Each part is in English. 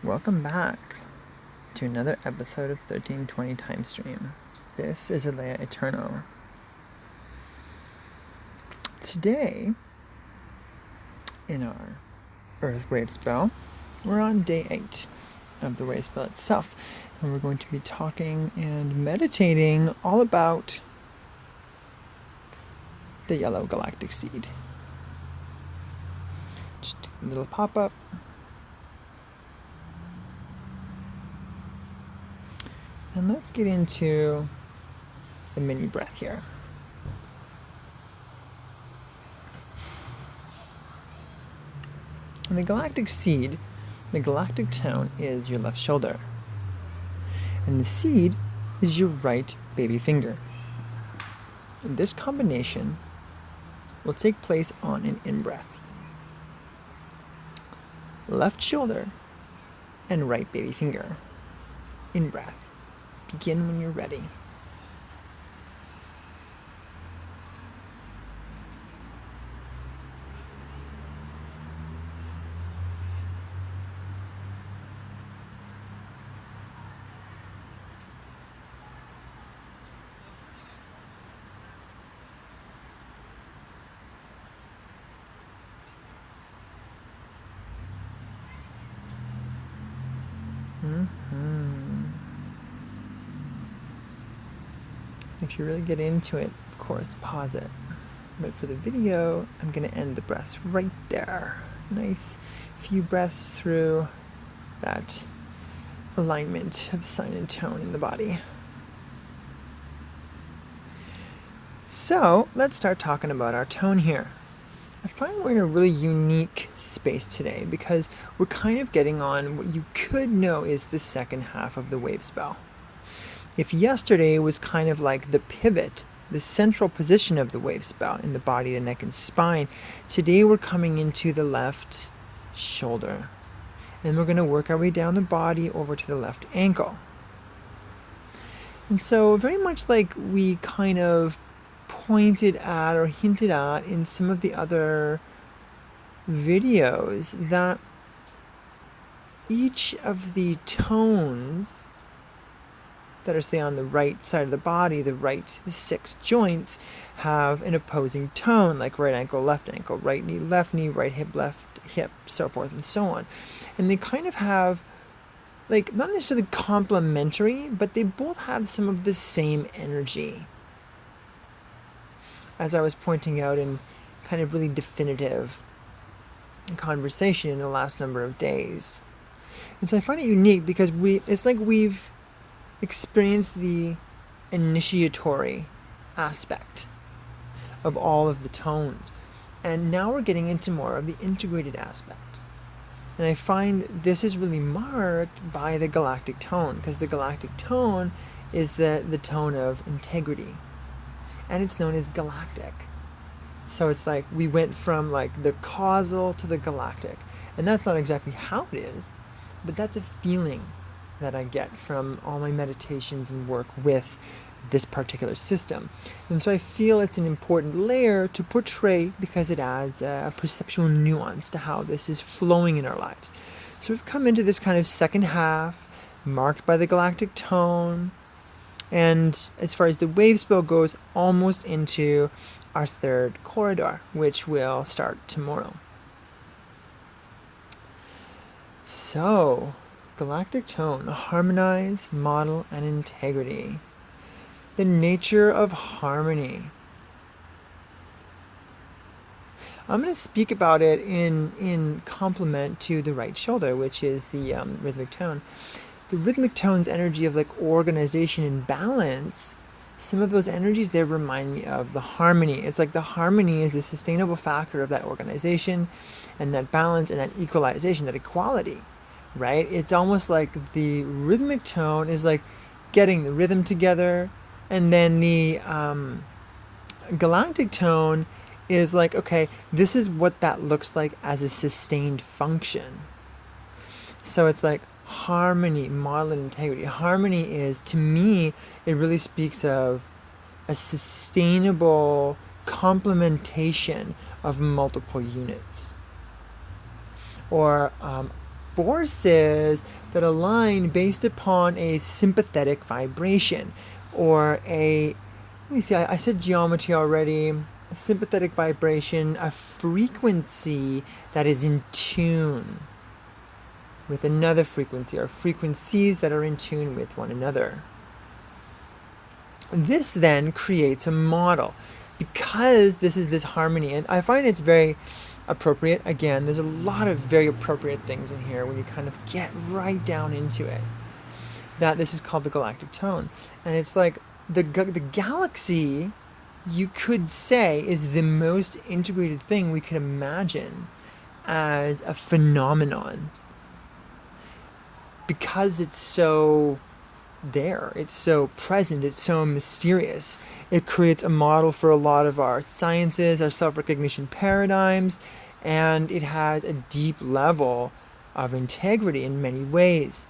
Welcome back to another episode of 1320 Time Stream. This is Alea Eternal. Today, in our Earth Wavespell, we're on day 8 of the Wavespell itself, and we're going to be talking and meditating all about the yellow galactic seed. Just a little pop-up. And let's get into the mini breath here. And the galactic seed, the galactic tone is your left shoulder. And the seed is your right baby finger. And this combination will take place on an in-breath. Left shoulder and right baby finger. In-breath. Begin when you're ready. If you really get into it, of course, pause it. But for the video, I'm going to end the breaths right there. Nice few breaths through that alignment of sign and tone in the body. So let's start talking about our tone here. I find we're in a really unique space today because we're kind of getting on what you could know is the second half of the Wavespell. If yesterday was kind of like the pivot, the central position of the Wavespell in the body, the neck, and spine, today we're coming into the left shoulder. And we're going to work our way down the body over to the left ankle. And so very much like we kind of pointed at or hinted at in some of the other videos, that each of the tones that are, say, on the right side of the body, the right 6 joints, have an opposing tone, like right ankle, right knee, right hip, left hip, so forth and so on. And they kind of have, like, not necessarily complementary, but they both have some of the same energy. As I was pointing out in kind of really definitive conversation in the last number of days. And so I find it unique because it's like we've experienced the initiatory aspect of all of the tones. And now we're getting into more of the integrated aspect. And I find this is really marked by the galactic tone, because the galactic tone is the tone of integrity. And it's known as galactic. So it's like we went from like the causal to the galactic. And that's not exactly how it is, but that's a feeling that I get from all my meditations and work with this particular system. And so I feel it's an important layer to portray because it adds a perceptual nuance to how this is flowing in our lives. So we've come into this kind of second half marked by the galactic tone, and as far as the Wavespell goes, almost into our third corridor, which will start tomorrow. So, galactic tone, harmonize, model, and integrity. The nature of harmony. I'm going to speak about it in complement to the right shoulder, which is the rhythmic tone. The rhythmic tone's energy of like organization and balance, some of those energies there remind me of the harmony. It's like the harmony is a sustainable factor of that organization and that balance and that equalization, that equality, right? It's almost like the rhythmic tone is like getting the rhythm together, and then the galactic tone is like, okay, this is what that looks like as a sustained function. So it's like harmony, model, and integrity. Harmony is, to me, it really speaks of a sustainable complementation of multiple units. Or forces that align based upon a sympathetic vibration, or let me see, I said geometry already, a sympathetic vibration, a frequency that is in tune with another frequency, or frequencies that are in tune with one another. This then creates a model, because this is this harmony, and I find it's very appropriate. Again, there's a lot of very appropriate things in here when you kind of get right down into it, that this is called the galactic tone. And it's like the galaxy, you could say, is the most integrated thing we could imagine as a phenomenon, because it's so there, it's so present, it's so mysterious. It creates a model for a lot of our sciences, our self-recognition paradigms, and it has a deep level of integrity in many ways.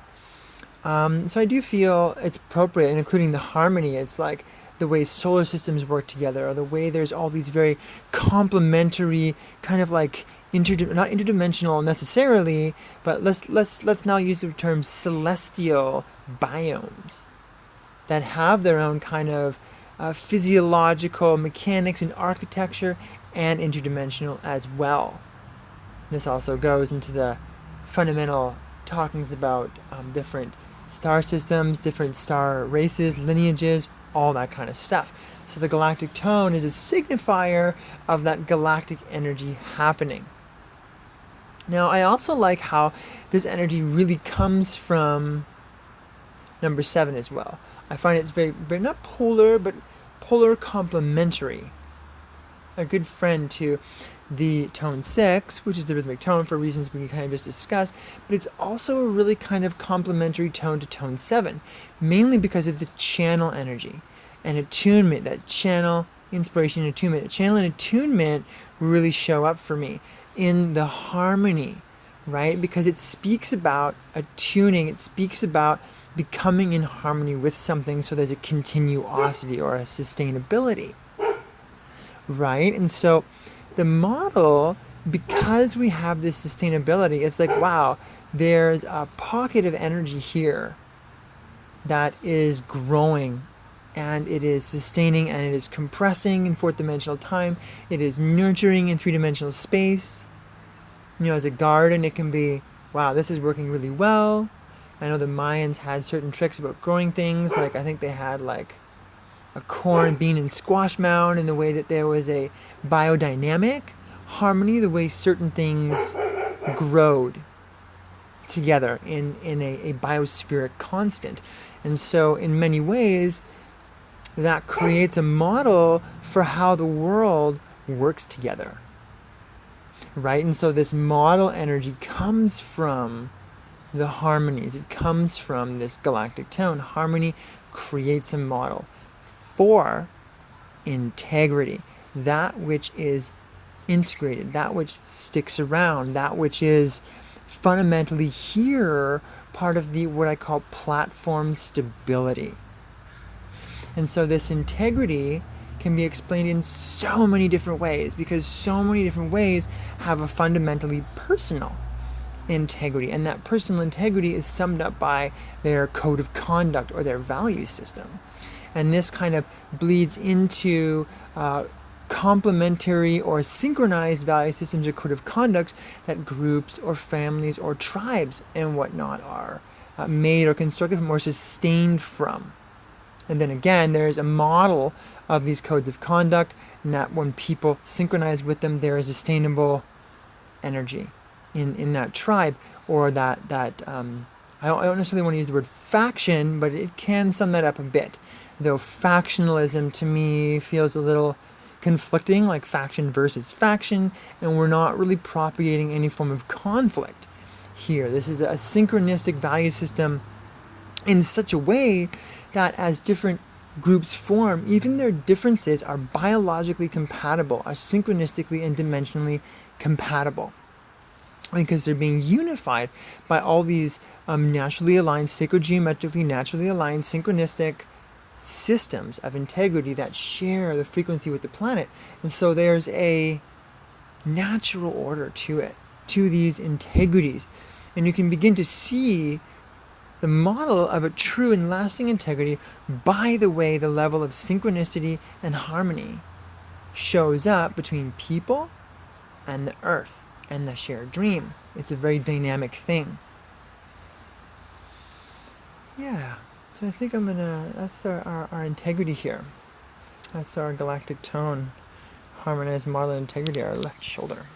So I do feel it's appropriate, and including the harmony. It's like the way solar systems work together, or the way there's all these very complementary kind of like not interdimensional necessarily, but let's now use the term celestial biomes that have their own kind of physiological mechanics and architecture, and interdimensional as well. This also goes into the fundamental talkings about different star systems, different star races, lineages, all that kind of stuff. So the galactic tone is a signifier of that galactic energy happening. Now, I also like how this energy really comes from number 7 as well. I find it's very not polar, but polar complementary. A good friend to the tone 6, which is the rhythmic tone for reasons we kind of just discussed, but it's also a really kind of complementary tone to tone 7, mainly because of the channel energy and attunement. That channel inspiration and attunement, the channel and attunement really show up for me in the harmony, right? Because it speaks about attuning, it speaks about becoming in harmony with something, so there's a continuosity or a sustainability, right? And so the model, because we have this sustainability, it's like, wow, there's a pocket of energy here that is growing, and it is sustaining, and it is compressing in 4th dimensional time. It is nurturing in 3-dimensional space. You know, as a garden, it can be, wow, this is working really well. I know the Mayans had certain tricks about growing things, like I think they had like a corn, bean, and squash mound, in the way that there was a biodynamic harmony, the way certain things growed together in a biospheric constant. And so in many ways, that creates a model for how the world works together, right? And so this model energy comes from the harmonies. It comes from this galactic tone. Harmony creates a model for integrity, that which is integrated, that which sticks around, that which is fundamentally here part of the what I call platform stability. And so this integrity can be explained in so many different ways, because so many different ways have a fundamentally personal integrity, and that personal integrity is summed up by their code of conduct or their value system. And this kind of bleeds into complementary or synchronized value systems or code of conduct that groups or families or tribes and whatnot are made or constructed from or sustained from. And then again, there's a model of these codes of conduct, and that when people synchronize with them, there is sustainable energy in that tribe, or that I don't necessarily want to use the word faction, but it can sum that up a bit. Though factionalism to me feels a little conflicting, like faction versus faction, and we're not really propagating any form of conflict here. This is a synchronistic value system in such a way that as different groups form, even their differences are biologically compatible, are synchronistically and dimensionally compatible, because they're being unified by all these naturally aligned, sacrogeometrically naturally aligned, synchronistic systems of integrity that share the frequency with the planet. And so there's a natural order to it, to these integrities. And you can begin to see the model of a true and lasting integrity by the way the level of synchronicity and harmony shows up between people and the earth and the shared dream. It's a very dynamic thing. Yeah, so I think that's our integrity here. That's our galactic tone. Harmonized model of integrity, our left shoulder.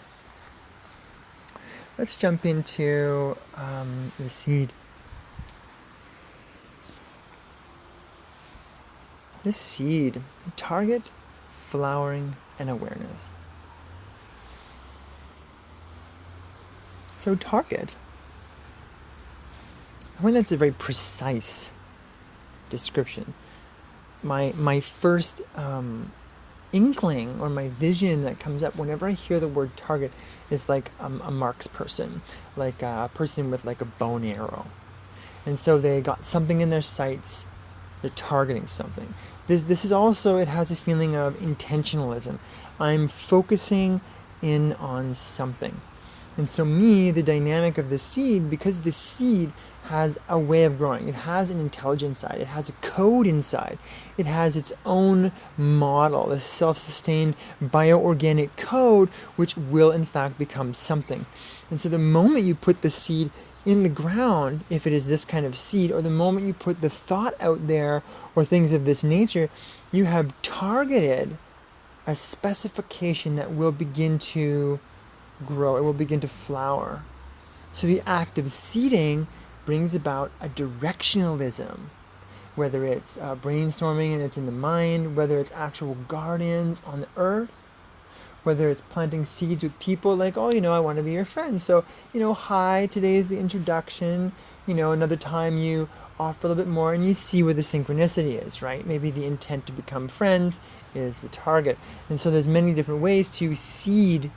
Let's jump into the seed. This seed, target, flowering, and awareness. So target, I think that's a very precise description. My first inkling or my vision that comes up whenever I hear the word target is like a marks person, like a person with like a bow and arrow. And so they got something in their sights, they're targeting something. This is also, it has a feeling of intentionalism. I'm focusing in on something. And so the dynamic of the seed, because the seed has a way of growing, it has an intelligence side, it has a code inside, it has its own model, this self-sustained bioorganic code, which will in fact become something. And so the moment you put the seed in the ground, if it is this kind of seed, or the moment you put the thought out there or things of this nature, you have targeted a specification that will begin to grow, it will begin to flower. So the act of seeding brings about a directionalism, whether it's brainstorming and it's in the mind, whether it's actual gardens on the earth, whether it's planting seeds with people like, oh, I want to be your friend. So, hi, today is the introduction. Another time you offer a little bit more and you see where the synchronicity is, right? Maybe the intent to become friends is the target. And so there's many different ways to seed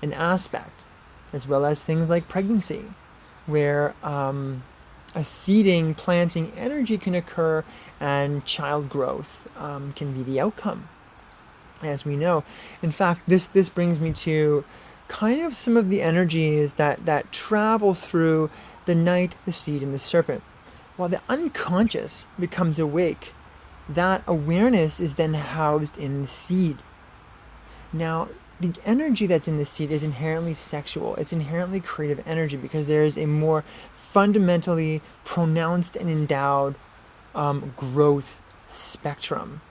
an aspect, as well as things like pregnancy, where a seeding, planting energy can occur and child growth can be the outcome, as we know. In fact, this brings me to kind of some of the energies that travel through the knight, the seed, and the serpent. While the unconscious becomes awake, that awareness is then housed in the seed. Now, the energy that's in the seed is inherently sexual. It's inherently creative energy because there is a more fundamentally pronounced and endowed growth spectrum.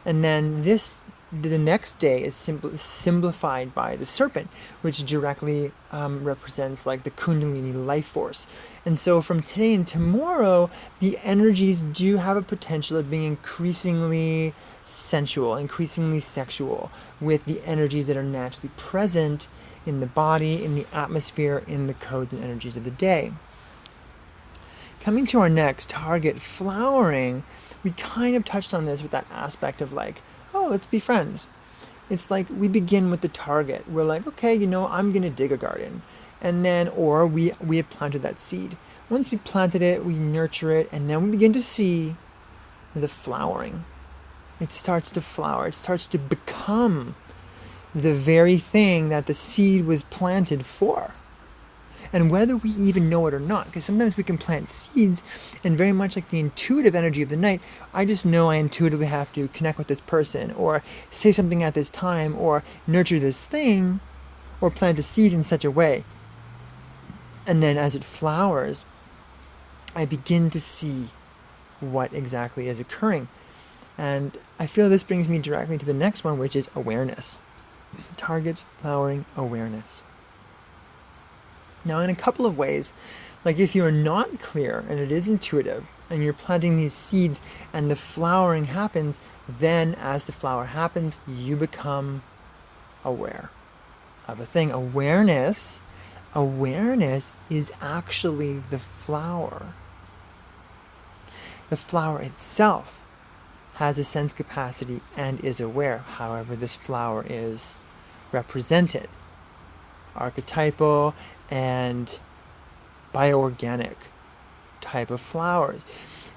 And then the next day is simplified by the serpent, which directly represents like the Kundalini life force. And so from today and tomorrow, the energies do have a potential of being increasingly sensual, increasingly sexual, with the energies that are naturally present in the body, in the atmosphere, in the codes and energies of the day. Coming to our next target, flowering, we kind of touched on this with that aspect of like, oh, let's be friends. It's like we begin with the target. We're like, okay, I'm going to dig a garden. And then, or we have planted that seed. Once we planted it, we nurture it, and then we begin to see the flowering. It starts to flower. It starts to become the very thing that the seed was planted for. And whether we even know it or not, because sometimes we can plant seeds and very much like the intuitive energy of the night, I just know I intuitively have to connect with this person or say something at this time or nurture this thing or plant a seed in such a way. And then as it flowers, I begin to see what exactly is occurring. And I feel this brings me directly to the next one, which is awareness. Targets, flowering, awareness. Now, in a couple of ways, like if you're not clear and it is intuitive and you're planting these seeds and the flowering happens, then as the flower happens, you become aware of a thing. Awareness is actually the flower. The flower itself has a sense capacity and is aware. However, this flower is represented. Archetypal and bioorganic type of flowers.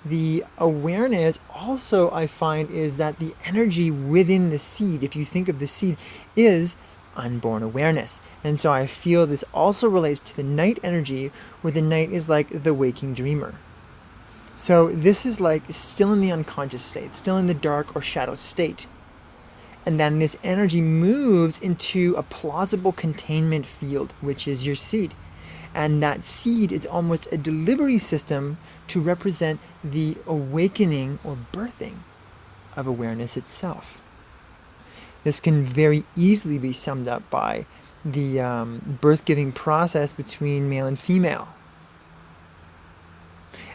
The awareness also, I find, is that the energy within the seed, if you think of the seed, is unborn awareness. And so I feel this also relates to the night energy, where the night is like the waking dreamer. So this is like still in the unconscious state, still in the dark or shadow state. And then this energy moves into a plausible containment field, which is your seed. And that seed is almost a delivery system to represent the awakening or birthing of awareness itself. This can very easily be summed up by the birth-giving process between male and female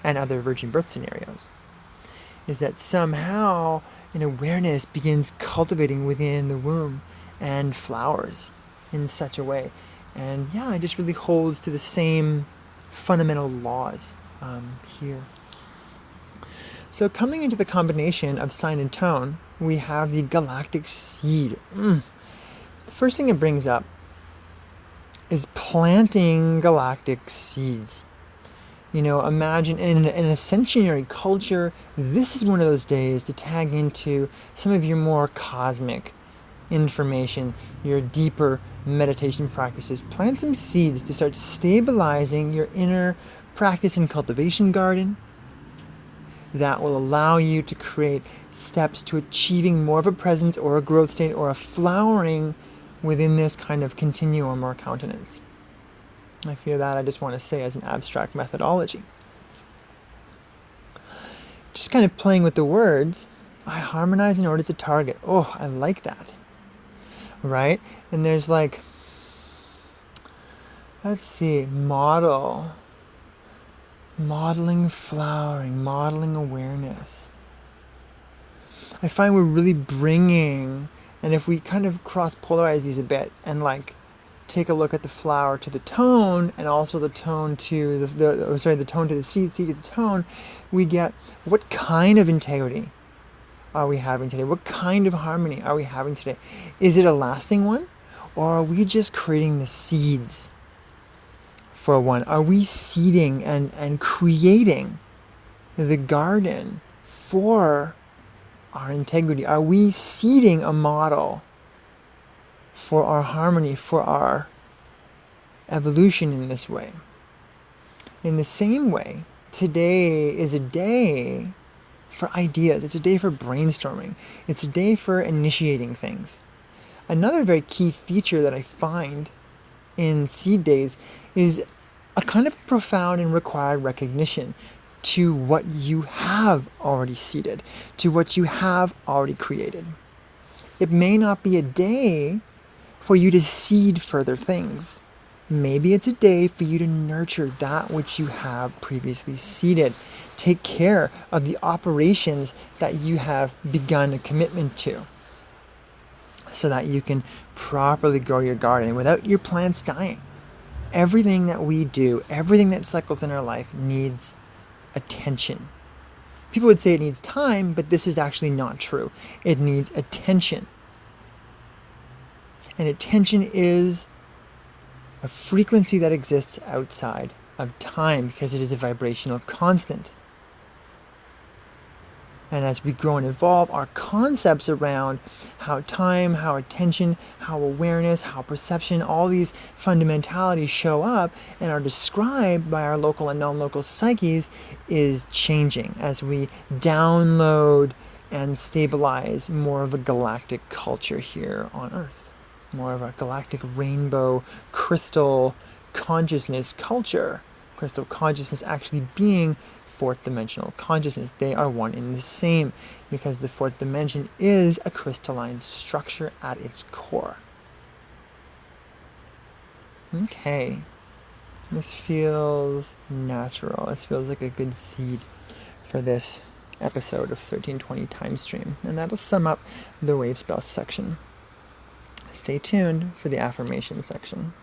and other virgin birth scenarios. Is that somehow an awareness begins cultivating within the womb and flowers in such a way. And yeah, it just really holds to the same fundamental laws here. So coming into the combination of sign and tone, we have the galactic seed. The first thing it brings up is planting galactic seeds. You know, imagine in an ascensionary culture, this is one of those days to tag into some of your more cosmic information, your deeper meditation practices. Plant some seeds to start stabilizing your inner practice and cultivation garden. That will allow you to create steps to achieving more of a presence or a growth state or a flowering within this kind of continuum or countenance. I feel that I just want to say as an abstract methodology. Just kind of playing with the words, I harmonize in order to target. Oh, I like that. Right? And there's like, let's see, modeling flowering, modeling awareness. I find we're really bringing, and if we kind of cross-polarize these a bit and like take a look at the flower to the tone, and also the tone to the tone to the seed to the tone, we get what kind of integrity are we having today? What kind of harmony are we having today? Is it a lasting one, or are we just creating the seeds for one? Are we seeding and creating the garden for our integrity? Are we seeding a model for our harmony, for our evolution in this way? In the same way, today is a day for ideas. It's a day for brainstorming. It's a day for initiating things. Another very key feature that I find in seed days is a kind of profound and required recognition to what you have already seeded, to what you have already created. It may not be a day for you to seed further things. Maybe it's a day for you to nurture that which you have previously seeded. Take care of the operations that you have begun a commitment to, so that you can properly grow your garden without your plants dying. Everything that we do, everything that cycles in our life needs attention. People would say it needs time, but this is actually not true. It needs attention. And attention is a frequency that exists outside of time because it is a vibrational constant. And as we grow and evolve, our concepts around how time, how attention, how awareness, how perception, all these fundamentalities show up and are described by our local and non-local psyches is changing as we download and stabilize more of a galactic culture here on Earth. More of a galactic rainbow crystal consciousness culture. Crystal consciousness actually being fourth dimensional consciousness. They are one and the same because the fourth dimension is a crystalline structure at its core. Okay. This feels natural. This feels like a good seed for this episode of 1320 Time Stream. And that'll sum up the Wavespell section. Stay tuned for the affirmation section.